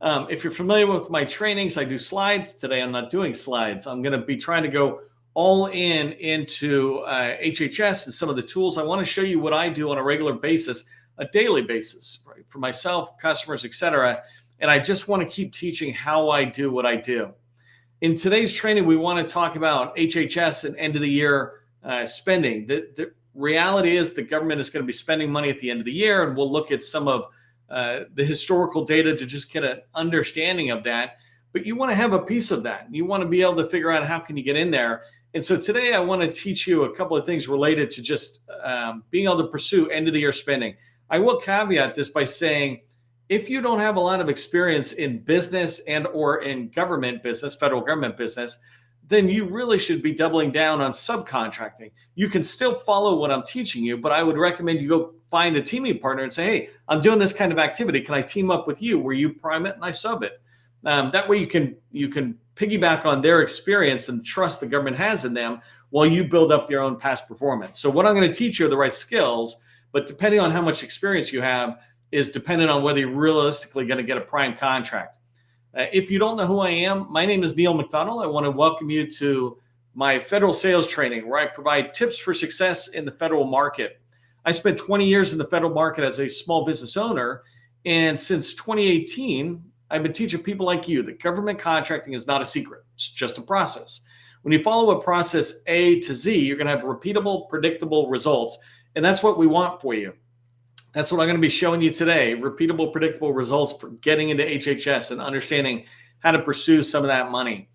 If you're familiar with my trainings, I do slides. Today, I'm not doing slides. I'm going to be trying to go all into HHS and some of the tools. I want to show you what I do on a regular basis, a daily basis, right, for myself, customers, etc. And I just want to keep teaching how I do what I do. In today's training, we want to talk about HHS and end of the year spending. The reality is the government is going to be spending money at the end of the year, and we'll look at some of the historical data to just get an understanding of that. But you want to have a piece of that. You want to be able to figure out how can you get in there. And so today I want to teach you a couple of things related to just being able to pursue end of the year spending. I will caveat this by saying, if you don't have a lot of experience in business and or in government business, federal government business, then you really should be doubling down on subcontracting. You can still follow what I'm teaching you, but I would recommend you go find a teaming partner and say, hey, I'm doing this kind of activity. Can I team up with you where you prime it and I sub it? That way you can piggyback on their experience and trust the government has in them while you build up your own past performance. So what I'm going to teach you are the right skills, but depending on how much experience you have is dependent on whether you're realistically going to get a prime contract. If you don't know who I am, my name is Neil McDonnell. I want to welcome you to my federal sales training where I provide tips for success in the federal market. I spent 20 years in the federal market as a small business owner, and since 2018, I've been teaching people like you that government contracting is not a secret. It's just a process. When you follow a process A to Z, you're going to have repeatable, predictable results, and that's what we want for you. That's what I'm going to be showing you today, repeatable, predictable results for getting into HHS and understanding how to pursue some of that money.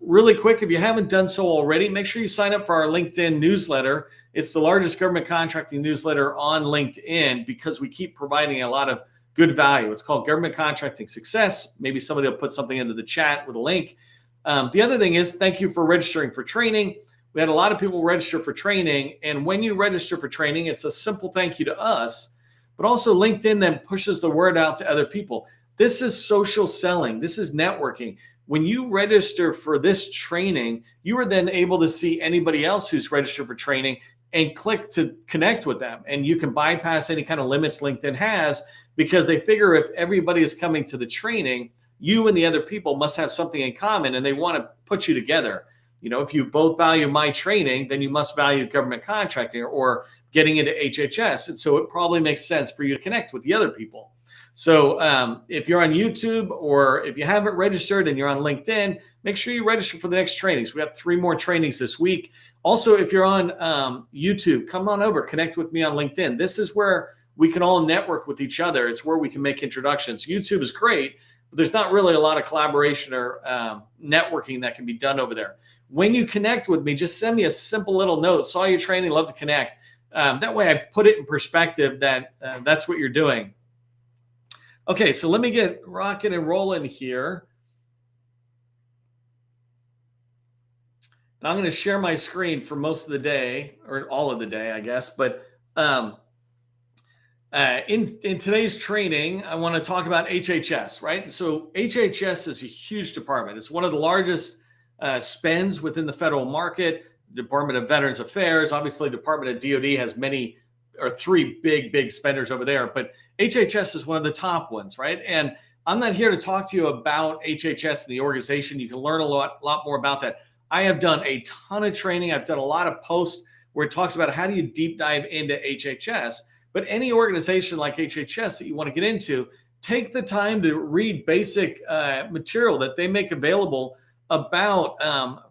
Really quick, if you haven't done so already, make sure you sign up for our LinkedIn newsletter. It's the largest government contracting newsletter on LinkedIn because we keep providing a lot of good value. It's called Government Contracting Success. Maybe somebody will put something into the chat with a link. The other thing is, thank you for registering for training. We had a lot of people register for training, and when you register for training, it's a simple thank you to us, but also LinkedIn then pushes the word out to other people. This is social selling. This is networking. When you register for this training, you are then able to see anybody else who's registered for training and click to connect with them. And you can bypass any kind of limits LinkedIn has because they figure if everybody is coming to the training, you and the other people must have something in common and they want to put you together. You know, if you both value my training, then you must value government contracting or getting into HHS. And so it probably makes sense for you to connect with the other people. So if you're on YouTube or if you haven't registered and you're on LinkedIn, make sure you register for the next trainings. We have 3 more trainings this week. Also, if you're on YouTube, come on over, connect with me on LinkedIn. This is where we can all network with each other. It's where we can make introductions. YouTube is great, but there's not really a lot of collaboration or networking that can be done over there. When you connect with me, just send me a simple little note. Saw your training, love to connect. That way I put it in perspective that that's what you're doing. Okay, so let me get rocking and rolling here. And I'm going to share my screen for most of the day, or all of the day, I guess. But in today's training, I want to talk about HHS, right? So HHS is a huge department. It's one of the largest spends within the federal market. Department of Veterans Affairs, obviously Department of DOD has many or 3 big spenders over there, but HHS is one of the top ones, right? And I'm not here to talk to you about HHS and the organization. You can learn a lot more about that. I have done a ton of training. I've done a lot of posts where it talks about how do you deep dive into HHS, but any organization like HHS that you want to get into, take the time to read basic material that they make available about,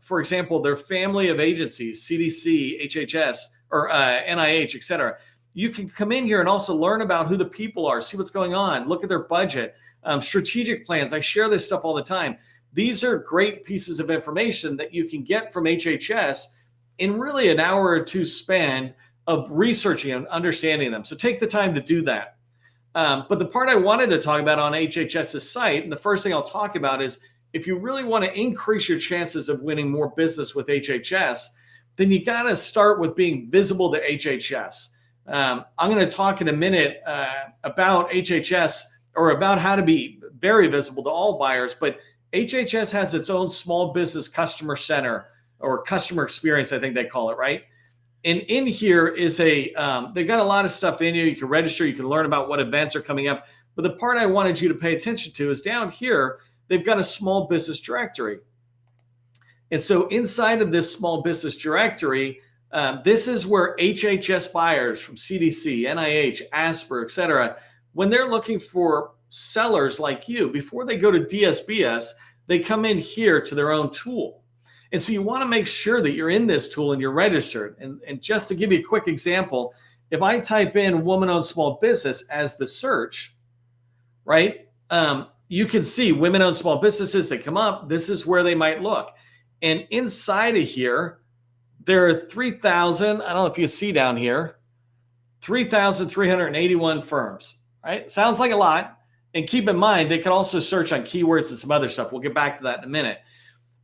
for example, their family of agencies, CDC, HHS, or NIH, et cetera. You can come in here and also learn about who the people are, see what's going on, look at their budget, strategic plans. I share this stuff all the time. These are great pieces of information that you can get from HHS in really an hour or 2 spend of researching and understanding them. So take the time to do that. But the part I wanted to talk about on HHS's site, and the first thing I'll talk about is if you really want to increase your chances of winning more business with HHS, then you got to start with being visible to HHS. I'm going to talk in a minute about HHS or about how to be very visible to all buyers, but HHS has its own small business customer center or customer experience, I think they call it, right? And in here is they've got a lot of stuff in here. You can register, you can learn about what events are coming up. But the part I wanted you to pay attention to is down here, they've got a small business directory. And so inside of this small business directory, this is where HHS buyers from CDC, NIH, ASPR, et cetera, when they're looking for sellers like you, before they go to DSBS, they come in here to their own tool. And so you want to make sure that you're in this tool and you're registered. And just to give you a quick example, if I type in woman-owned small business as the search, right, you can see women-owned small businesses that come up. This is where they might look. And inside of here, there are 3,000, I don't know if you can see down here, 3,381 firms, right? Sounds like a lot. And keep in mind, they could also search on keywords and some other stuff. We'll get back to that in a minute.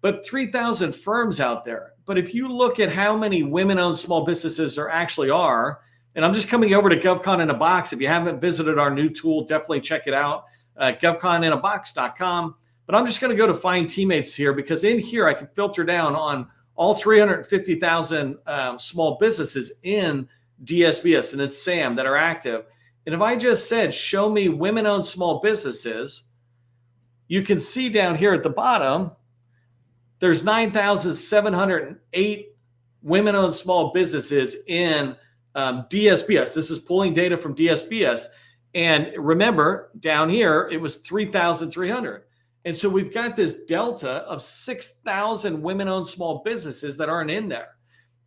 But 3,000 firms out there. But if you look at how many women-owned small businesses there actually are, and I'm just coming over to GovCon in a box. If you haven't visited our new tool, definitely check it out, govconinAbox.com. But I'm just going to go to Find Teammates here, because in here I can filter down on all 350,000 small businesses in DSBS and it's SAM that are active. And if I just said, show me women-owned small businesses, you can see down here at the bottom, there's 9,708 women-owned small businesses in DSBS. This is pulling data from DSBS. And remember, down here, it was 3,300. And so we've got this delta of 6,000 women-owned small businesses that aren't in there.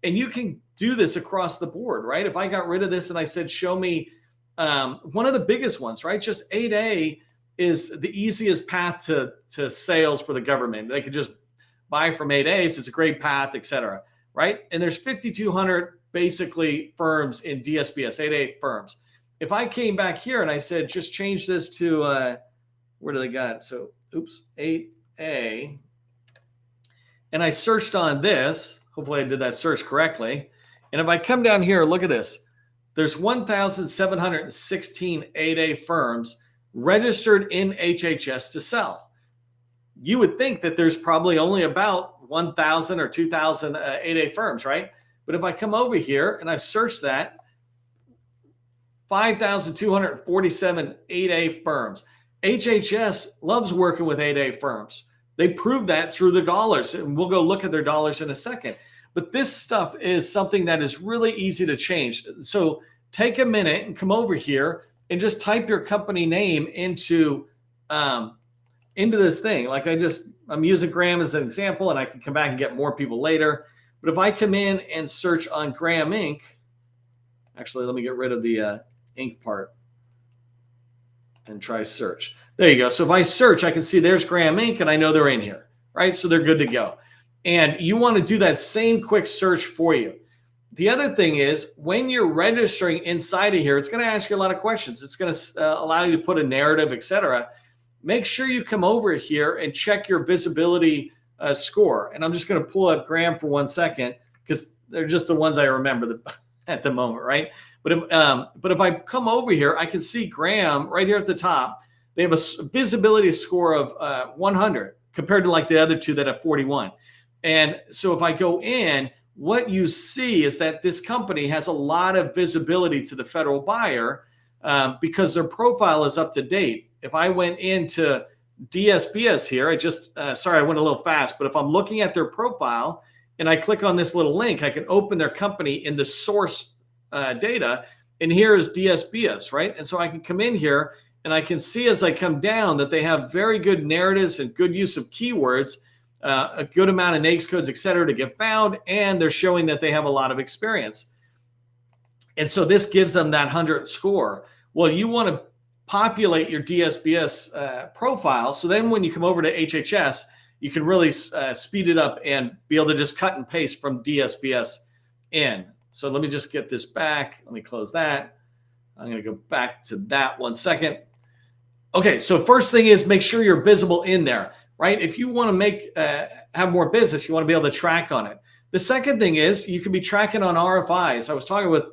And you can do this across the board, right? If I got rid of this and I said, show me one of the biggest ones, right? Just 8A is the easiest path to sales for the government. They could just buy from 8A, so it's a great path, et cetera, right? And there's 5,200 basically firms in DSBS, 8A firms. If I came back here and I said, just change this to, where do they got? So, 8A. And I searched on this. Hopefully I did that search correctly. And if I come down here, look at this. There's 1,716 8A firms registered in HHS to sell. You would think that there's probably only about 1,000 or 2,000 8A firms, right? But if I come over here and I've searched that, 5,247 8A firms. HHS loves working with 8A firms. They prove that through the dollars, and we'll go look at their dollars in a second. But this stuff is something that is really easy to change. So take a minute and come over here and just type your company name into this thing. Like I'm using Graham as an example, and I can come back and get more people later. But if I come in and search on Graham Inc., actually, let me get rid of the Inc. part and try search. There you go. So if I search, I can see there's Graham Inc. and I know they're in here, right? So they're good to go. And you want to do that same quick search for you. The other thing is, when you're registering inside of here, it's going to ask you a lot of questions. It's going to allow you to put a narrative, et cetera. Make sure you come over here and check your visibility score. And I'm just going to pull up Graham for 1 second, because they're just the ones I remember at the moment, right? But if I come over here, I can see Graham right here at the top. They have a visibility score of 100 compared to like the other two that have 41. And so if I go in, what you see is that this company has a lot of visibility to the federal buyer because their profile is up to date. If I went into DSBS here, sorry, I went a little fast, but if I'm looking at their profile and I click on this little link, I can open their company in the source data, and here is DSBS, right? And so I can come in here and I can see as I come down that they have very good narratives and good use of keywords, a good amount of NAICS codes, et cetera, to get found, and they're showing that they have a lot of experience. And so this gives them that 100 score. Well, you want to populate your DSBS profile, so then when you come over to HHS, you can really speed it up and be able to just cut and paste from DSBS in. So let me just get this back. Let me close that. I'm going to go back to that 1 second. Okay, so first thing is make sure you're visible in there, right? If you want to have more business, you want to be able to track on it. The second thing is you can be tracking on RFIs. I was talking with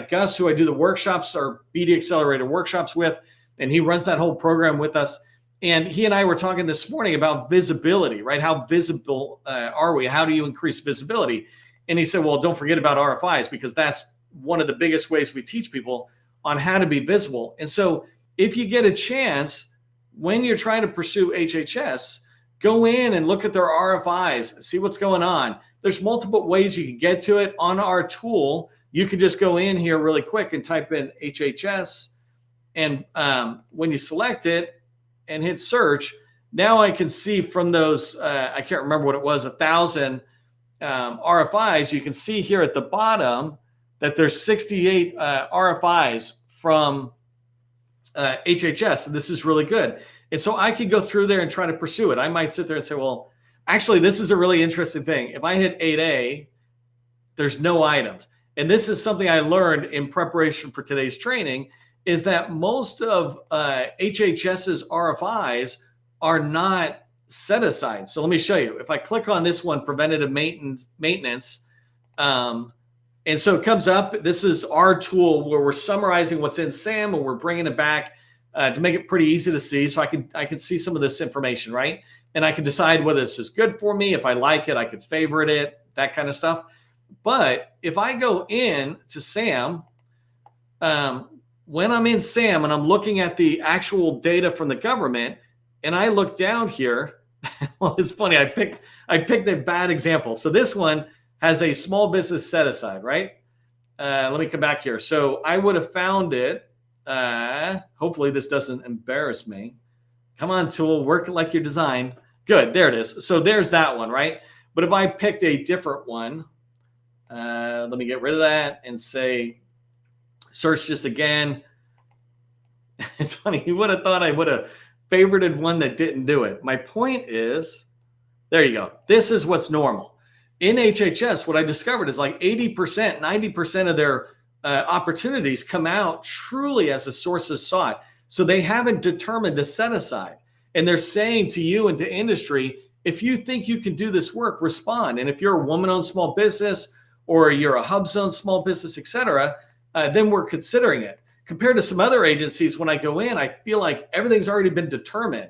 Gus, who I do the workshops or BD Accelerator workshops with, and he runs that whole program with us. And he and I were talking this morning about visibility, right? How visible are we? How do you increase visibility? And he said, well, don't forget about RFIs, because that's one of the biggest ways we teach people on how to be visible. And so if you get a chance, when you're trying to pursue HHS, go in and look at their RFIs, see what's going on. There's multiple ways you can get to it. On our tool, you can just go in here really quick and type in HHS. And when you select it and hit search, now I can see from those, I can't remember what it was, 1,000 RFIs, you can see here at the bottom that there's 68 RFIs from HHS, and this is really good. And so I could go through there and try to pursue it. I might sit there and say, well, actually, this is a really interesting thing. If I hit 8A, there's no items. And this is something I learned in preparation for today's training, is that most of HHS's RFIs are not set aside. So let me show you. If I click on this one, preventative maintenance, and so it comes up. This is our tool where we're summarizing what's in SAM and we're bringing it back to make it pretty easy to see. So I can see some of this information, right? And I can decide whether this is good for me. If I like it, I could favorite it, that kind of stuff. But if I go in to SAM, when I'm in SAM and I'm looking at the actual data from the government, and I look down here, well, it's funny. I picked a bad example. So this one has a small business set aside, right? Let me come back here. So I would have found it. Hopefully this doesn't embarrass me. Come on, tool, work like you're designed. Good, there it is. So there's that one, right? But if I picked a different one, let me get rid of that and say, search this again. It's funny. You would have thought I would have favorited one that didn't do it. My point is, there you go. This is what's normal. In HHS, what I discovered is like 80%, 90% of their opportunities come out truly as a sources sought. So they haven't determined a set aside. And they're saying to you and to industry, if you think you can do this work, respond. And if you're a woman-owned small business or you're a HUBZone small business, et cetera, then we're considering it. Compared to some other agencies, when I go in, I feel like everything's already been determined.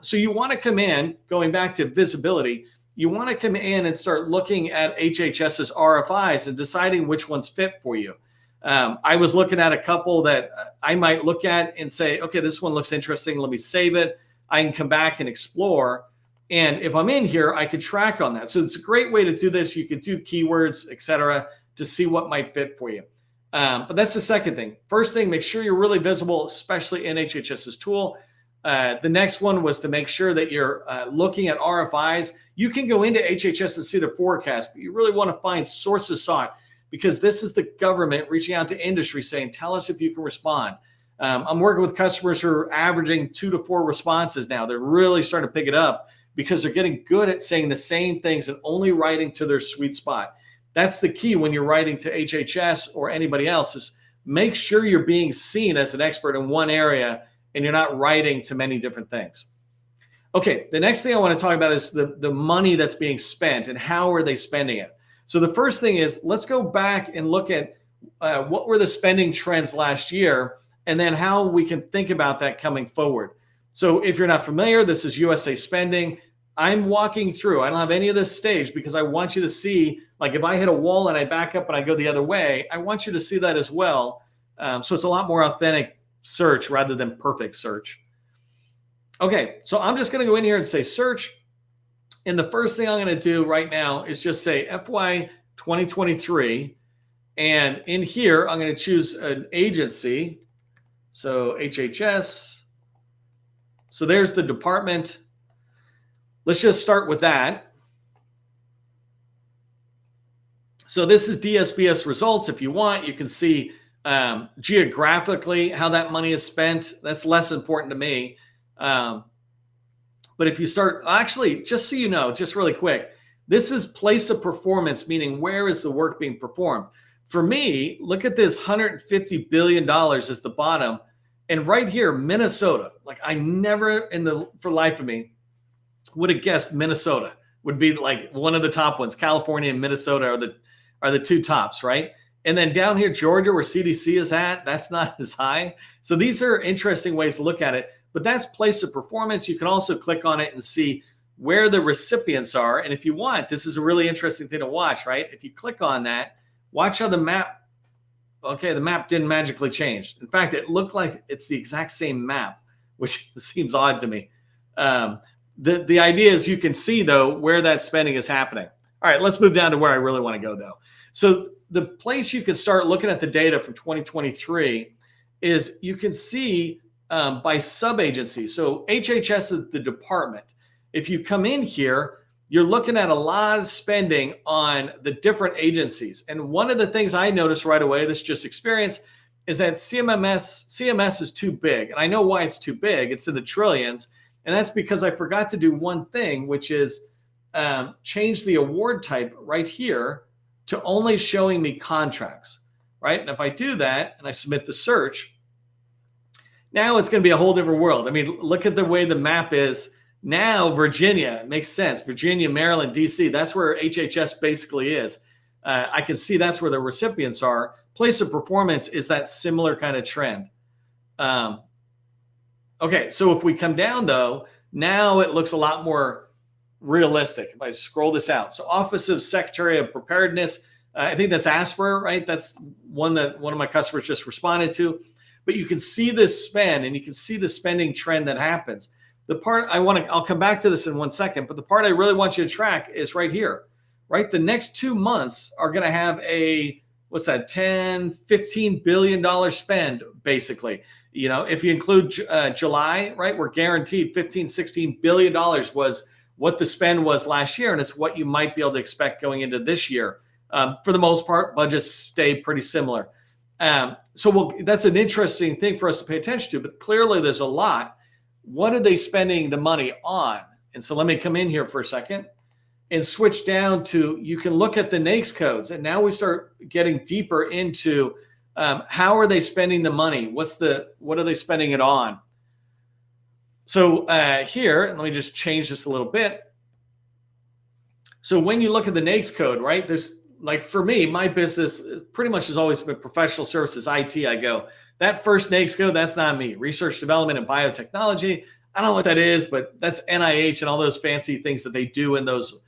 So you want to come in, going back to visibility, you want to come in and start looking at HHS's RFIs and deciding which ones fit for you. I was looking at a couple that I might look at and say, okay, this one looks interesting. Let me save it. I can come back and explore. And if I'm in here, I could track on that. So it's a great way to do this. You could do keywords, et cetera, to see what might fit for you. But that's the second thing. First thing, make sure you're really visible, especially in HHS's tool. The next one was to make sure that you're looking at RFIs. You can go into HHS and see the forecast, but you really want to find sources sought, because this is the government reaching out to industry saying, tell us if you can respond. I'm working with customers who are averaging 2 to 4 responses now. They're really starting to pick it up because they're getting good at saying the same things and only writing to their sweet spot. That's the key when you're writing to HHS or anybody else, is make sure you're being seen as an expert in one area and you're not writing to many different things. Okay, the next thing I want to talk about is the money that's being spent and how are they spending it. So the first thing is, let's go back and look at what were the spending trends last year, and then how we can think about that coming forward. So if you're not familiar, this is USA spending. I'm walking through. I don't have any of this staged because I want you to see, like if I hit a wall and I back up and I go the other way, I want you to see that as well. So it's a lot more authentic search rather than perfect search. Okay, so I'm just going to go in here and say search. And the first thing I'm going to do right now is just say FY 2023. And in here, I'm going to choose an agency. So HHS. So there's the department. Let's just start with that. So this is DSB Results. If you want, you can see geographically how that money is spent. That's less important to me. But if you start, actually, just so you know, just really quick, this is place of performance, meaning where is the work being performed? For me, look at this $150 billion as the bottom. And right here, Minnesota. Like I never for life of me would have guessed Minnesota would be like one of the top ones. California and Minnesota are the two tops, right? And then down here, Georgia, where CDC is at, that's not as high. So these are interesting ways to look at it. But that's place of performance. You can also click on it and see where the recipients are. And if you want, this is a really interesting thing to watch, right? If you click on that, watch how the map okay, the map didn't magically change. In fact, it looked like it's the exact same map, which seems odd to me. The idea is you can see, though, where that spending is happening. All right, let's move down to where I really want to go, though. So the place you can start looking at the data from 2023 is you can see by sub-agency. So HHS is the department. If you come in here, you're looking at a lot of spending on the different agencies. And one of the things I noticed right away, this just experience, is that CMS is too big. And I know why it's too big. It's in the trillions. And that's because I forgot to do one thing, which is change the award type right here to only showing me contracts, right? And if I do that and I submit the search, now it's going to be a whole different world. I mean, look at the way the map is. Now, Virginia, it makes sense. Virginia, Maryland, DC, that's where HHS basically is. I can see that's where the recipients are. Place of performance is that similar kind of trend. Okay, so if we come down, though, now it looks a lot more realistic. If I scroll this out. So Office of Secretary of Preparedness, I think that's ASPR, right? That's one that one of my customers just responded to. But you can see this spend and you can see the spending trend that happens. The part I'll come back to this in 1 second, but the part I really want you to track is right here, right? The next 2 months are going to have a, what's that, $10-15 billion spend, basically. You know, if you include July, right, we're guaranteed $15-16 billion was what the spend was last year, and it's what you might be able to expect going into this year. For the most part, budgets stay pretty similar. That's an interesting thing for us to pay attention to, but clearly there's a lot. What are they spending the money on? And so let me come in here for a second and switch down to, you can look at the NAICS codes. And now we start getting deeper into how are they spending the money? What are they spending it on? So here, let me just change this a little bit. So when you look at the NAICS code, right, there's, like, for me, my business pretty much has always been professional services, IT. I go, that first NAICS code, that's not me. Research, development, and biotechnology. I don't know what that is, but that's NIH and all those fancy things that they do in those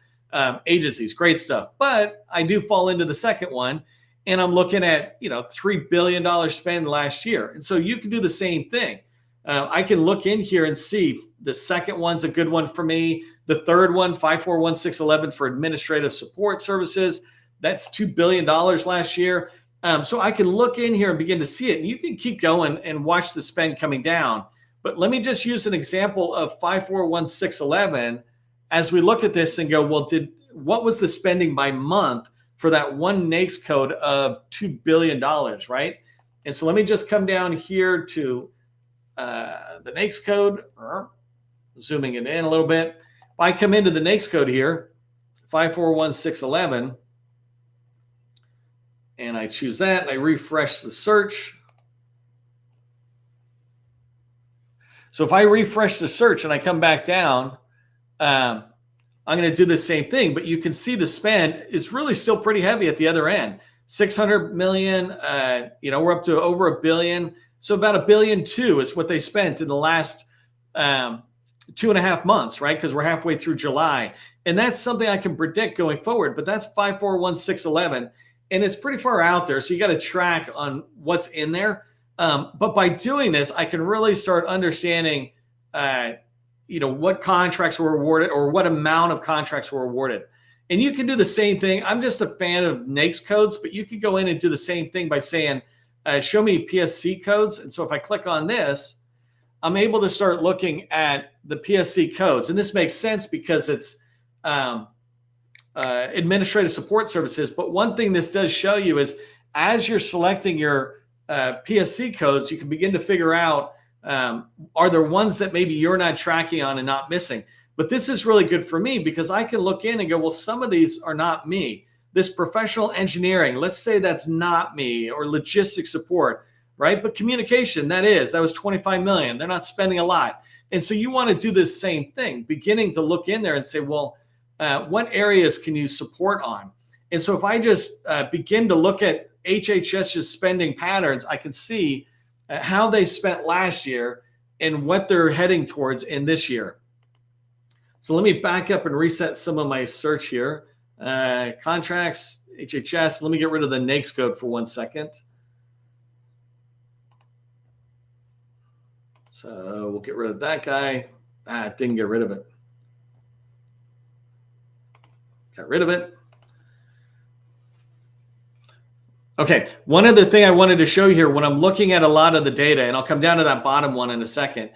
agencies. Great stuff. But I do fall into the second one, and I'm looking at, $3 billion spend last year. And so you can do the same thing. I can look in here and see the second one's a good one for me. The third one, 541611 for administrative support services. That's $2 billion last year. So I can look in here and begin to see it. And you can keep going and watch the spend coming down. But let me just use an example of 541611 as we look at this and go, well, what was the spending by month for that one NAICS code of $2 billion, right? And so let me just come down here to the NAICS code, zooming it in a little bit. If I come into the NAICS code here, 541611, and I choose that, and I refresh the search. So if I refresh the search and I come back down, I'm going to do the same thing, but you can see the spend is really still pretty heavy at the other end. 600 million, we're up to over $1 billion. So about $1.2 billion is what they spent in the last 2.5 months, right? Because we're halfway through July. And that's something I can predict going forward, but that's 541611. And it's pretty far out there. So you got to track on what's in there. But by doing this, I can really start understanding, what contracts were awarded or what amount of contracts were awarded. And you can do the same thing. I'm just a fan of NAICS codes, but you can go in and do the same thing by saying, show me PSC codes. And so if I click on this, I'm able to start looking at the PSC codes. And this makes sense because it's administrative support services. But one thing this does show you is as you're selecting your PSC codes, you can begin to figure out, are there ones that maybe you're not tracking on and not missing? But this is really good for me because I can look in and go, well, some of these are not me. This professional engineering, let's say that's not me, or logistics support, right? But communication, that was 25 million. They're not spending a lot. And so you want to do this same thing, beginning to look in there and say, well, what areas can you support on? And so if I just begin to look at HHS's spending patterns, I can see how they spent last year and what they're heading towards in this year. So let me back up and reset some of my search here. Contracts, HHS. Let me get rid of the NAICS code for 1 second. So we'll get rid of that guy. It didn't get rid of it. Got rid of it. Okay, one other thing I wanted to show you here when I'm looking at a lot of the data, and I'll come down to that bottom one in a second,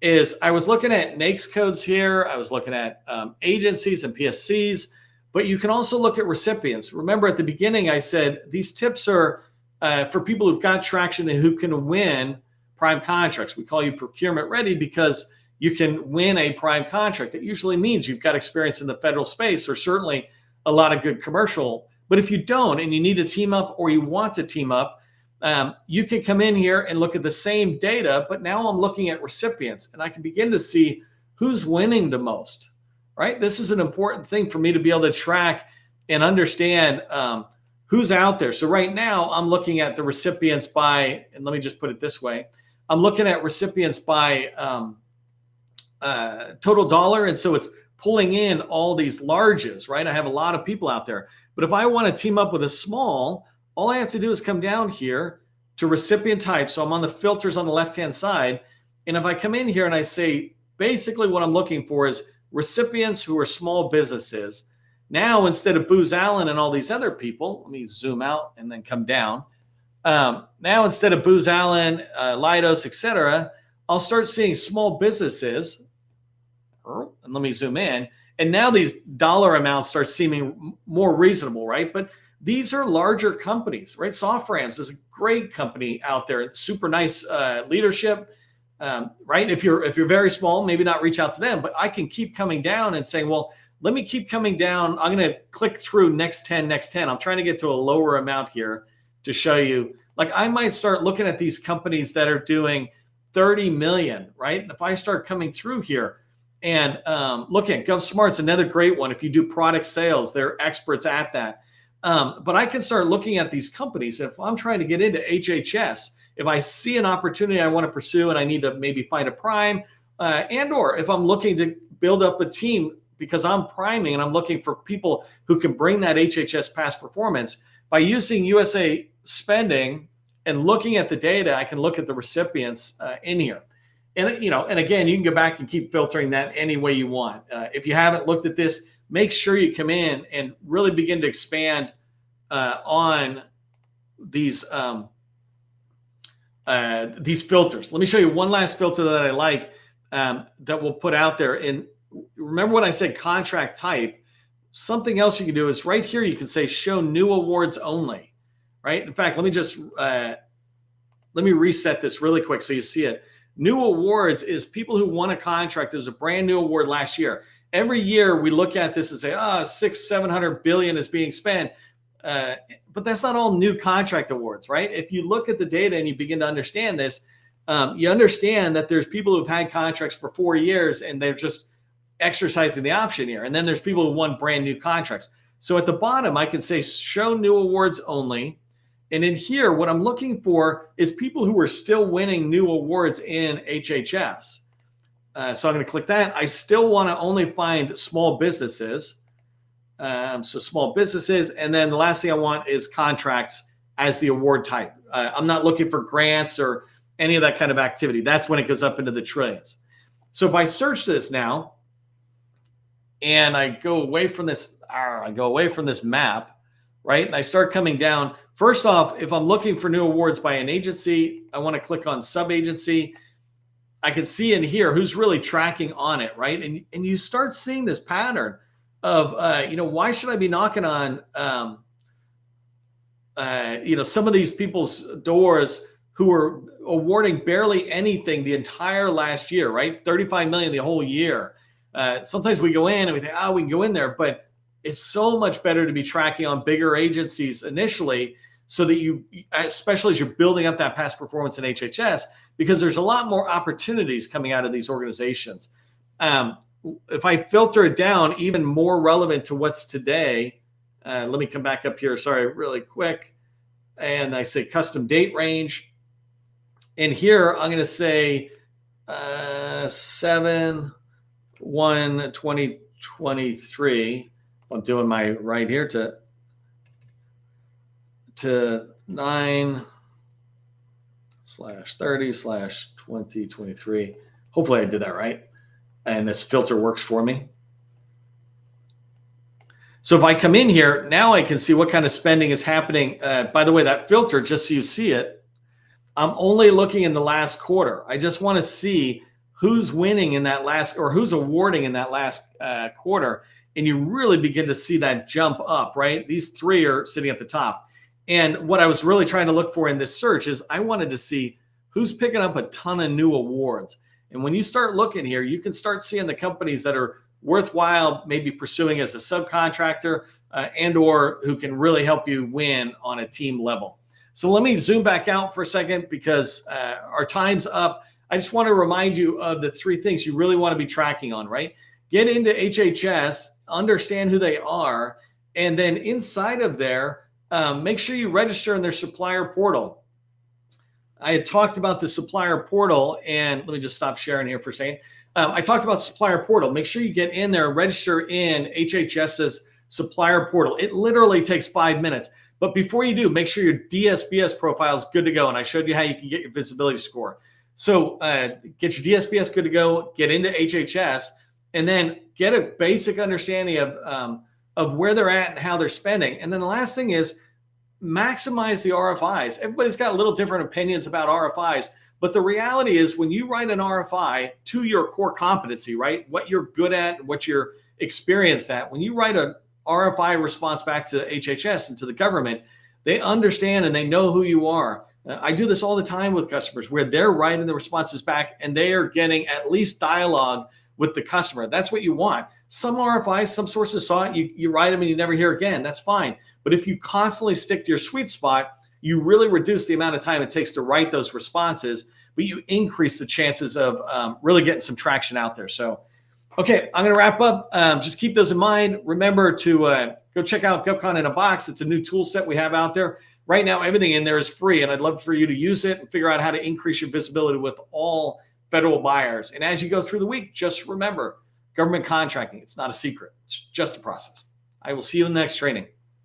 is I was looking at NAICS codes here. I was looking at agencies and PSCs, but you can also look at recipients. Remember at the beginning, I said these tips are for people who've got traction and who can win prime contracts. We call you procurement ready because you can win a prime contract. That usually means you've got experience in the federal space or certainly a lot of good commercial. But if you don't and you need to team up or you want to team up, you can come in here and look at the same data, but now I'm looking at recipients and I can begin to see who's winning the most, right? This is an important thing for me to be able to track and understand who's out there. So right now I'm looking at the recipients by, and let me just put it this way, I'm looking at recipients by total dollar. And so it's pulling in all these larges, right? I have a lot of people out there. But if I want to team up with a small, all I have to do is come down here to recipient type. So I'm on the filters on the left-hand side. And if I come in here and I say, basically what I'm looking for is recipients who are small businesses. Now, instead of 𝗚𝗢𝗩𝗓 and all these other people, let me zoom out and then come down. Now, instead of 𝗚𝗢𝗩𝗓, Leidos, etc., I'll start seeing small businesses. And let me zoom in. And now these dollar amounts start seeming more reasonable, right? But these are larger companies, right? SoftRams is a great company out there. It's super nice leadership, right? If you're very small, maybe not reach out to them, but I can keep coming down and saying, well, let me keep coming down. I'm going to click through next 10, next 10. I'm trying to get to a lower amount here to show you. Like I might start looking at these companies that are doing 30 million, right? And if I start coming through here, and look at GovSmart's another great one. If you do product sales, they're experts at that. But I can start looking at these companies. If I'm trying to get into HHS, if I see an opportunity I want to pursue and I need to maybe find a prime, and or if I'm looking to build up a team because I'm priming and I'm looking for people who can bring that HHS past performance, by using USA spending and looking at the data, I can look at the recipients in here. And, and again, you can go back and keep filtering that any way you want. If you haven't looked at this, make sure you come in and really begin to expand on these filters. Let me show you one last filter that I like that we'll put out there. And remember when I said contract type, something else you can do is right here, you can say show new awards only, right? In fact, let me reset this really quick so you see it. New awards is people who won a contract. There's a brand new award last year. Every year we look at this and say, 600-700 billion is being spent. But that's not all new contract awards, right? If you look at the data and you begin to understand this, you understand that there's people who've had contracts for 4 years and they're just exercising the option here. And then there's people who won brand new contracts. So at the bottom, I can say show new awards only. And in here, what I'm looking for is people who are still winning new awards in HHS. So I'm going to click that. I still want to only find small businesses. So small businesses. And then the last thing I want is contracts as the award type. I'm not looking for grants or any of that kind of activity. That's when it goes up into the trillions. So if I search this now and I go away from this, map, right? And I start coming down. First off, if I'm looking for new awards by an agency, I want to click on sub-agency. I can see in here who's really tracking on it, right? And you start seeing this pattern of, why should I be knocking on, some of these people's doors who are awarding barely anything the entire last year, right? 35 million the whole year. Sometimes we go in and we think, we can go in there, but it's so much better to be tracking on bigger agencies initially so that you, especially as you're building up that past performance in HHS, because there's a lot more opportunities coming out of these organizations. If I filter it down, even more relevant to what's today, let me come back up here, sorry, really quick. And I say custom date range. And here I'm going to say 7/1/2023. I'm doing my right here to 9/30/2023. 2023. Hopefully I did that right. And this filter works for me. So if I come in here, now I can see what kind of spending is happening. By the way, that filter, just so you see it, I'm only looking in the last quarter. I just want to see who's winning in that last, or who's awarding in that last quarter. And you really begin to see that jump up, right? These three are sitting at the top. And what I was really trying to look for in this search is I wanted to see who's picking up a ton of new awards. And when you start looking here, you can start seeing the companies that are worthwhile maybe pursuing as a subcontractor and or who can really help you win on a team level. So let me zoom back out for a second because our time's up. I just want to remind you of the three things you really want to be tracking on, right? Get into HHS, understand who they are, and then inside of there, make sure you register in their supplier portal. I had talked about the supplier portal, and let me just stop sharing here for a second. I talked about supplier portal. Make sure you get in there, register in HHS's supplier portal. It literally takes 5 minutes. But before you do, make sure your DSBS profile is good to go. And I showed you how you can get your visibility score. So get your DSBS good to go, get into HHS, and then get a basic understanding of where they're at and how they're spending. And then the last thing is maximize the RFIs. Everybody's got a little different opinions about RFIs, but the reality is when you write an RFI to your core competency, right, what you're good at, what you're experienced at, when you write an RFI response back to the HHS and to the government, they understand and they know who you are. I do this all the time with customers where they're writing the responses back and they are getting at least dialogue with the customer. That's what you want. Some RFIs, some sources saw it, you write them and you never hear again. That's fine. But if you constantly stick to your sweet spot, you really reduce the amount of time it takes to write those responses, but you increase the chances of really getting some traction out there. So, okay, I'm going to wrap up. Just keep those in mind. Remember to go check out GovCon in a Box. It's a new tool set we have out there. Right now, everything in there is free, and I'd love for you to use it and figure out how to increase your visibility with all federal buyers. And as you go through the week, just remember, government contracting, it's not a secret. It's just a process. I will see you in the next training.